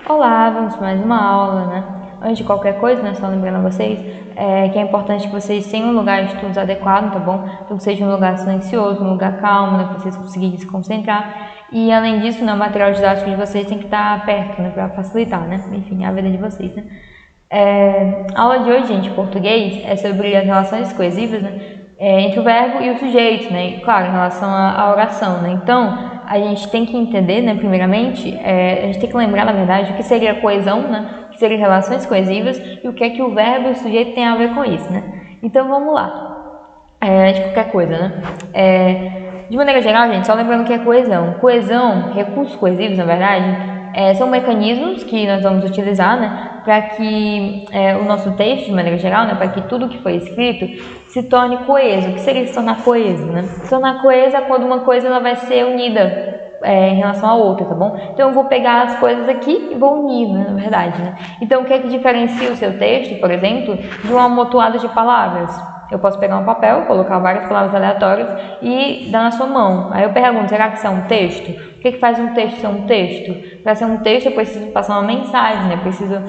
Olá, vamos para mais uma aula, né? Antes de qualquer coisa, né, só lembrando a vocês que é importante que vocês tenham um lugar de estudos adequado, tá bom? Então, que seja um lugar silencioso, um lugar calmo, né, para vocês conseguirem se concentrar. E, além disso, né, o material didático de vocês tem que estar perto, né, para facilitar, né? Enfim, a vida de vocês, né? A aula de hoje, gente, em português, é sobre as relações coesivas, né? Entre o verbo e o sujeito, né? E, claro, em relação à oração, né? Então, a gente tem que entender, né, primeiramente, a gente tem que lembrar, na verdade, o que seria coesão, né? O que seria relações coesivas e o que o verbo e o sujeito têm a ver com isso, né? Então, vamos lá. De qualquer coisa, né? De maneira geral, gente, só lembrando o que é coesão. Coesão, recursos coesivos, na verdade, são mecanismos que nós vamos utilizar, né, para que o nosso texto, de maneira geral, né, para que tudo que foi escrito se torne coeso. O que seria se tornar coeso, né? Se tornar coesa é quando uma coisa ela vai ser unida em relação à outra, tá bom? Então eu vou pegar as coisas aqui e vou unir, né, na verdade, né? Então o que é que diferencia o seu texto, por exemplo, de um amontoado de palavras? Eu posso pegar um papel, colocar várias palavras aleatórias e dar na sua mão. Aí eu pergunto, será que isso é um texto? O que faz um texto ser um texto? Para ser um texto eu preciso passar uma mensagem, né? Eu preciso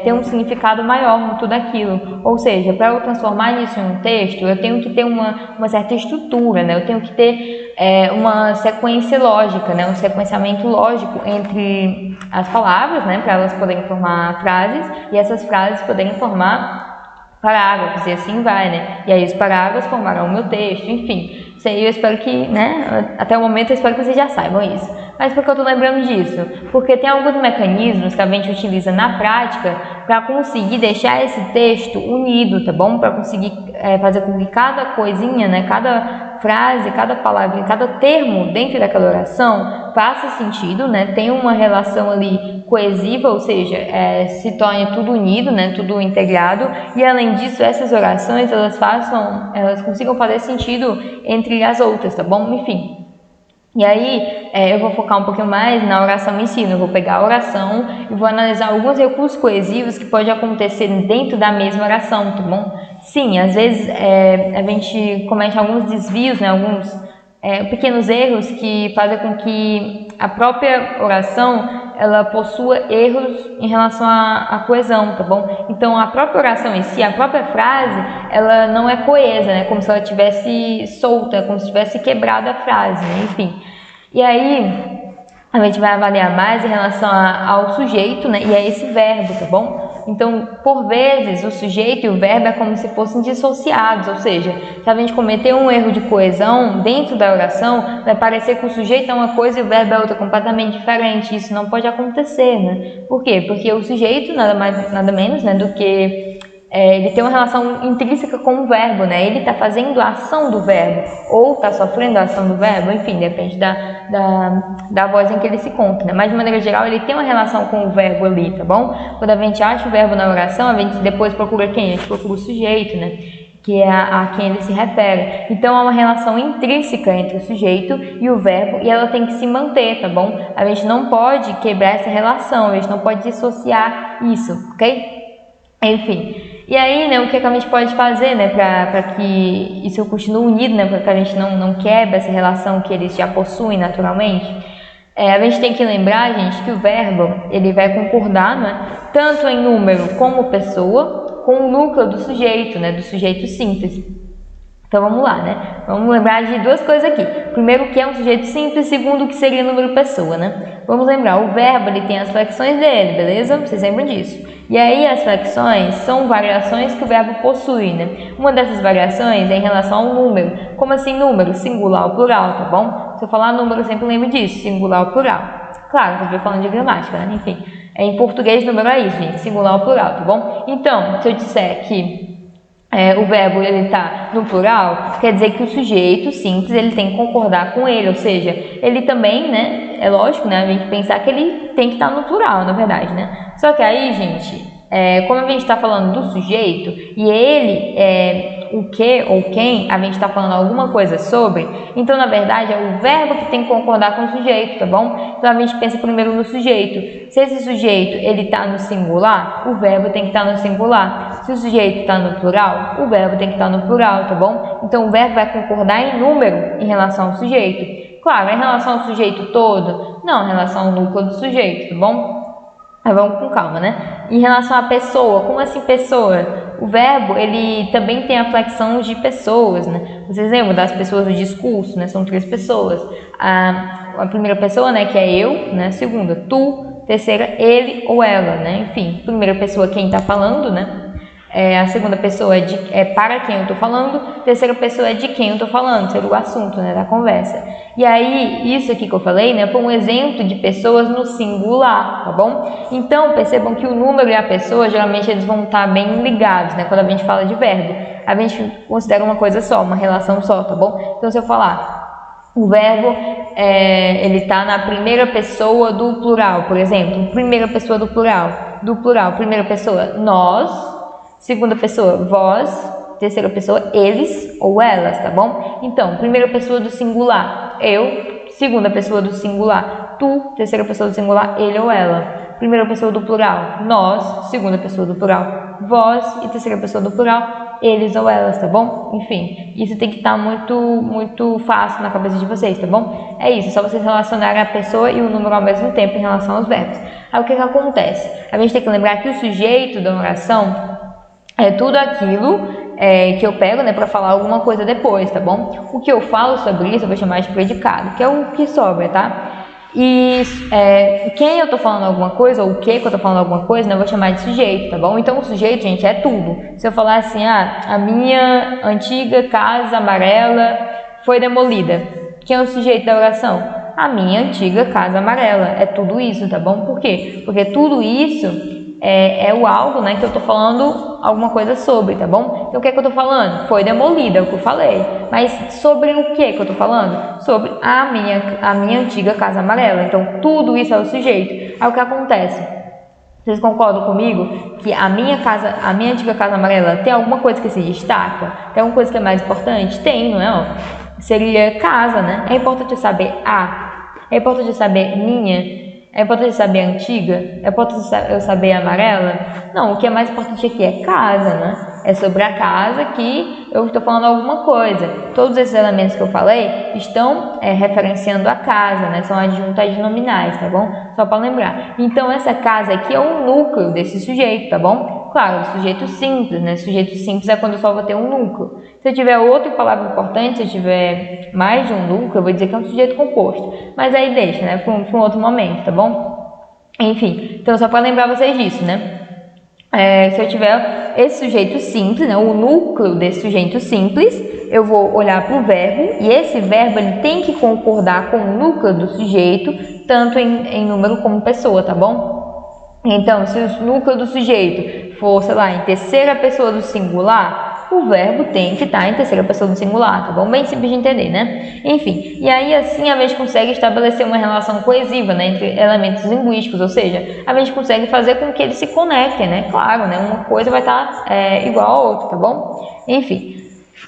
ter um significado maior em tudo aquilo. Ou seja, para eu transformar isso em um texto, eu tenho que ter uma certa estrutura, né? Eu tenho que ter uma sequência lógica, né? Um sequenciamento lógico entre as palavras, né? Para elas poderem formar frases e essas frases poderem formar parágrafos, e assim vai, né? E aí os parágrafos formarão o meu texto, enfim. Isso aí eu espero que, né? Até o momento eu espero que vocês já saibam isso. Mas por que eu tô lembrando disso? Porque tem alguns mecanismos que a gente utiliza na prática para conseguir deixar esse texto unido, tá bom? Para conseguir fazer com que cada coisinha, né? Cada frase, cada palavra, cada termo dentro daquela oração faça sentido, né? Tem uma relação ali coesiva, ou seja, se torne tudo unido, né? Tudo integrado. E além disso, essas orações elas consigam fazer sentido entre as outras, tá bom? Enfim. E aí, eu vou focar um pouquinho mais na oração em si, eu vou pegar a oração e vou analisar alguns recursos coesivos que pode acontecer dentro da mesma oração, tá bom? Sim, às vezes a gente comete alguns desvios, né, alguns pequenos erros que fazem com que a própria oração ela possua erros em relação à coesão, tá bom? Então, a própria oração em si, a própria frase, ela não é coesa, né? Como se ela tivesse solta, como se tivesse quebrado a frase, né? Enfim. E aí, a gente vai avaliar mais em relação ao sujeito, né? E a esse verbo, tá bom? Então, por vezes, o sujeito e o verbo é como se fossem dissociados, ou seja, se a gente cometer um erro de coesão dentro da oração, vai parecer que o sujeito é uma coisa e o verbo é outra, completamente diferente. Isso não pode acontecer, né? Por quê? Porque o sujeito, nada mais, nada menos, né, do que ele tem uma relação intrínseca com o verbo, né? Ele está fazendo a ação do verbo, ou está sofrendo a ação do verbo, enfim, depende da voz em que ele se conta, né? Mas de maneira geral ele tem uma relação com o verbo ali, tá bom? Quando a gente acha o verbo na oração, a gente depois procura quem? A gente procura o sujeito, né? Que é a quem ele se refere. Então há uma relação intrínseca entre o sujeito e o verbo e ela tem que se manter, tá bom? A gente não pode quebrar essa relação, a gente não pode dissociar isso, ok? Enfim. E aí, né, o que a gente pode fazer, né, para que isso continue unido, né, para que a gente não quebre essa relação que eles já possuem naturalmente? A gente tem que lembrar, gente, que o verbo, ele vai concordar, né, tanto em número como pessoa, com o núcleo do sujeito, né, do sujeito simples. Então vamos lá, né? Vamos lembrar de duas coisas aqui. Primeiro, o que é um sujeito simples, segundo, o que seria número pessoa, né? Vamos lembrar, o verbo ele tem as flexões dele, beleza? Vocês lembram disso? E aí as flexões são variações que o verbo possui, né? Uma dessas variações é em relação ao número. Como assim número? Singular ou plural, tá bom? Se eu falar número, eu sempre lembro disso, singular ou plural. Claro, eu estou falando de gramática, né? Enfim, em português número é isso, gente, singular ou plural, tá bom? Então, se eu disser que o verbo ele está no plural, quer dizer que o sujeito simples ele tem que concordar com ele, ou seja, ele também, né, é lógico, né, a gente pensar que ele tem que estar no plural, na verdade, né? Só que aí, gente, como a gente está falando do sujeito e ele o que ou quem a gente está falando alguma coisa sobre, então na verdade é o verbo que tem que concordar com o sujeito, tá bom? Então a gente pensa primeiro no sujeito. Se esse sujeito ele está no singular, o verbo tem que estar no singular. Se o sujeito está no plural, o verbo tem que estar no plural, tá bom? Então o verbo vai concordar em número em relação ao sujeito. Claro, em relação ao sujeito todo, não, em relação ao núcleo do sujeito, tá bom? Mas vamos com calma, né? Em relação à pessoa, como assim pessoa? O verbo, ele também tem a flexão de pessoas, né? Vocês lembram das pessoas do discurso, né? São 3 pessoas. A primeira pessoa, né, que é eu, né? A segunda, tu. Terceira, ele ou ela, né? Enfim, primeira pessoa, quem tá falando, né? A segunda pessoa é para quem eu estou falando, terceira pessoa é de quem eu estou falando, seria o assunto, né, da conversa. E aí, isso aqui que eu falei, né, foi um exemplo de pessoas no singular, tá bom? Então, percebam que o número e a pessoa, geralmente, eles vão estar bem ligados, né, quando a gente fala de verbo. A gente considera uma coisa só, uma relação só, tá bom? Então, se eu falar, o verbo, ele está na primeira pessoa do plural, por exemplo, primeira pessoa do plural, primeira pessoa, nós, segunda pessoa, vós. Terceira pessoa, eles ou elas, tá bom? Então, primeira pessoa do singular, eu. Segunda pessoa do singular, tu. Terceira pessoa do singular, ele ou ela. Primeira pessoa do plural, nós. Segunda pessoa do plural, vós. E terceira pessoa do plural, eles ou elas, tá bom? Enfim, isso tem que estar muito fácil na cabeça de vocês, tá bom? É isso, só vocês relacionarem a pessoa e o número ao mesmo tempo em relação aos verbos. Aí o que acontece? A gente tem que lembrar que o sujeito da oração é tudo aquilo que eu pego, né, para falar alguma coisa depois, tá bom? O que eu falo sobre isso eu vou chamar de predicado, que é o que sobra, tá? E quem eu tô falando alguma coisa, ou o que eu tô falando alguma coisa, né, eu vou chamar de sujeito, tá bom? Então o sujeito, gente, é tudo. Se eu falar assim, a minha antiga casa amarela foi demolida. Quem é o sujeito da oração? A minha antiga casa amarela. É tudo isso, tá bom? Por quê? Porque tudo isso é o algo, né, que eu tô falando alguma coisa sobre, tá bom? Então o que é que eu tô falando? Foi demolida, é o que eu falei. Mas sobre o que eu tô falando? Sobre a minha antiga casa amarela. Então tudo isso é o sujeito. Aí o que acontece? Vocês concordam comigo que a minha antiga casa amarela tem alguma coisa que se destaca? Tem alguma coisa que é mais importante? Tem, não é? Ó, seria casa, né? É importante saber é importante saber minha. É importante saber a antiga? É importante eu saber a amarela? Não, o que é mais importante aqui é casa, né? É sobre a casa que eu estou falando alguma coisa. Todos esses elementos que eu falei estão referenciando a casa, né? São adjuntos adnominais, tá bom? Só para lembrar. Então, essa casa aqui é o núcleo desse sujeito, tá bom? Claro, sujeito simples, né? Sujeito simples é quando eu só vou ter um núcleo. Se eu tiver outra palavra importante, se eu tiver mais de um núcleo, eu vou dizer que é um sujeito composto. Mas aí deixa, né? Para um outro momento, tá bom? Enfim, então só para lembrar vocês disso, né? Se eu tiver esse sujeito simples, né? O núcleo desse sujeito simples, eu vou olhar para o verbo e esse verbo ele tem que concordar com o núcleo do sujeito, tanto em número como pessoa, tá bom? Então, se o núcleo do sujeito for, sei lá, em terceira pessoa do singular, o verbo tem que estar em terceira pessoa do singular, tá bom? Bem simples de entender, né? Enfim, e aí assim a gente consegue estabelecer uma relação coesiva, né, entre elementos linguísticos, ou seja, a gente consegue fazer com que eles se conectem, né? Claro, né? Uma coisa vai estar igual a outra, tá bom? Enfim.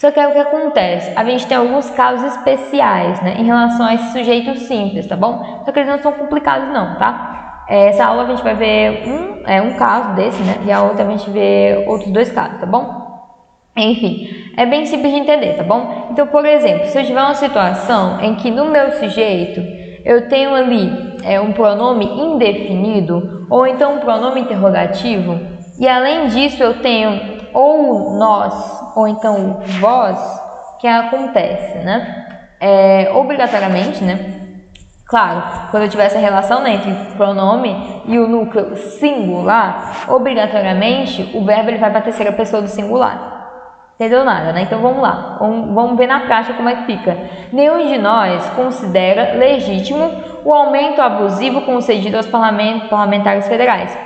Só que aí o que acontece? A gente tem alguns casos especiais, né, em relação a esses sujeitos simples, tá bom? Só que eles não são complicados não, tá? Essa aula a gente vai ver um caso desse, né? E a outra a gente vê outros 2 casos, tá bom? Enfim, é bem simples de entender, tá bom? Então, por exemplo, se eu tiver uma situação em que no meu sujeito eu tenho ali um pronome indefinido ou então um pronome interrogativo e além disso eu tenho ou nós ou então vós, o que acontece, né? Obrigatoriamente, né? Claro, quando eu tiver essa relação, né, entre o pronome e o núcleo singular, obrigatoriamente o verbo ele vai para a terceira pessoa do singular. Entendeu nada, né? Então vamos lá, vamos ver na prática como é que fica. Nenhum de nós considera legítimo o aumento abusivo concedido aos parlamentares federais.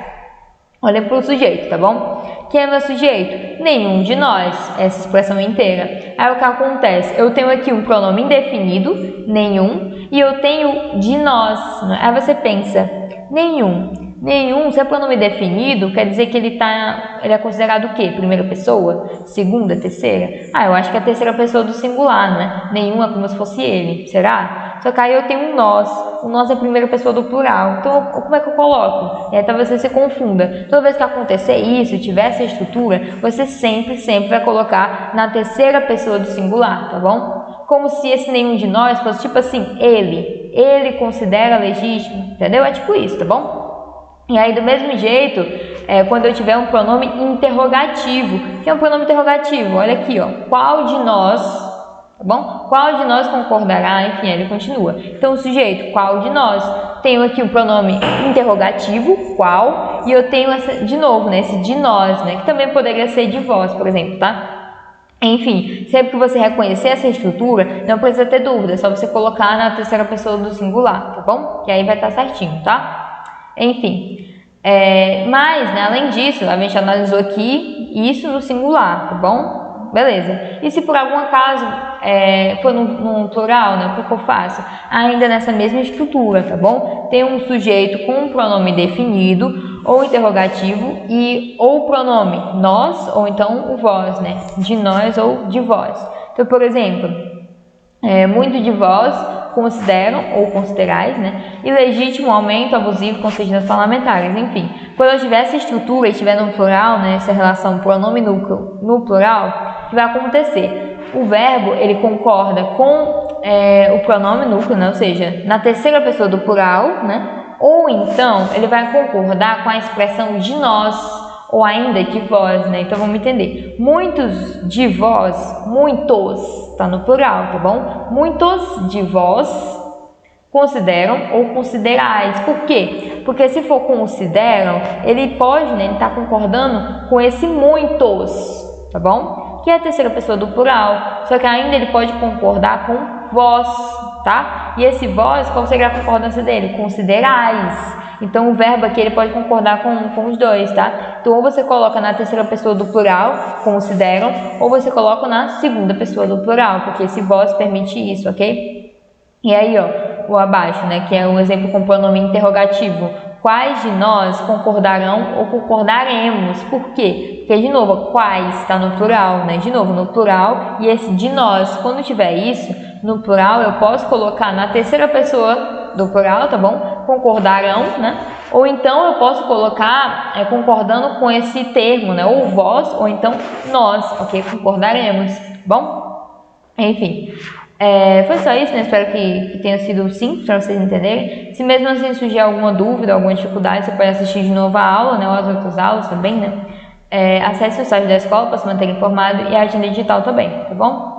Olha para o sujeito, tá bom? Quem é meu sujeito? Nenhum de nós, essa expressão inteira. Aí o que acontece? Eu tenho aqui um pronome indefinido, nenhum, e eu tenho de nós. Né? Aí você pensa, nenhum. Se é pronome definido, quer dizer que ele é considerado o quê? Primeira pessoa? Segunda? Terceira? Eu acho que é a terceira pessoa do singular, né? Nenhum é como se fosse ele. Será? Só que aí eu tenho um nós. O nós é a primeira pessoa do plural. Então, como é que eu coloco? Talvez você se confunda. Toda vez que acontecer isso, tiver essa estrutura, você sempre vai colocar na terceira pessoa do singular, tá bom? Como se esse nenhum de nós fosse tipo assim, ele considera legítimo, entendeu? É tipo isso, tá bom? E aí, do mesmo jeito, quando eu tiver um pronome interrogativo, que é um pronome interrogativo, olha aqui, ó, qual de nós, tá bom? Qual de nós concordará? Enfim, ele continua. Então, o sujeito, qual de nós? Tenho aqui o pronome interrogativo, qual, e eu tenho essa, de novo, né, esse de nós, né, que também poderia ser de vós, por exemplo, tá? Enfim, sempre que você reconhecer essa estrutura, não precisa ter dúvida, é só você colocar na terceira pessoa do singular, tá bom? Que aí vai estar certinho, tá? Enfim, mas, né, além disso, a gente analisou aqui isso no singular, tá bom? Beleza. E se por algum acaso for num plural, né, o que eu faço? Ainda nessa mesma estrutura, tá bom? Tem um sujeito com um pronome definido, ou interrogativo, ou o pronome nós, ou então o vós, né? De nós ou de vós. Então, por exemplo, muito de vós consideram ou considerais, né? Ilegítimo, aumento, abusivo, constrangimentos parlamentares, enfim. Quando eu tiver essa estrutura e estiver no plural, né? Essa relação pronome núcleo no plural, o que vai acontecer? O verbo, ele concorda com o pronome núcleo, né? Ou seja, na terceira pessoa do plural, né? Ou então, ele vai concordar com a expressão de nós, ou ainda de vós, né? Então, vamos entender. Muitos de vós, muitos, tá no plural, tá bom? Muitos de vós consideram ou considerais. Por quê? Porque se for consideram, ele pode, né? Ele tá concordando com esse muitos, tá bom? Que é a terceira pessoa do plural. Só que ainda ele pode concordar com vós, tá? E esse vós, qual seria a concordância dele? Considerais. Então, o verbo aqui, ele pode concordar com os dois, tá? Então, ou você coloca na terceira pessoa do plural, consideram, ou você coloca na segunda pessoa do plural, porque esse vós permite isso, ok? E aí, ó, o abaixo, né, que é um exemplo com pronome interrogativo. Quais de nós concordarão ou concordaremos? Por quê? Porque, de novo, quais está no plural, né? De novo, no plural, e esse de nós, quando tiver isso, no plural, eu posso colocar na terceira pessoa do plural, tá bom? Concordarão, né? Ou então eu posso colocar concordando com esse termo, né? Ou vós, ou então nós, ok? Concordaremos, tá bom? Enfim. Foi só isso, né? Espero que tenha sido simples para vocês entenderem. Se mesmo assim surgir alguma dúvida, alguma dificuldade, você pode assistir de novo a aula, né? Ou as outras aulas também, né? Acesse o site da escola para se manter informado e a agenda digital também, tá bom?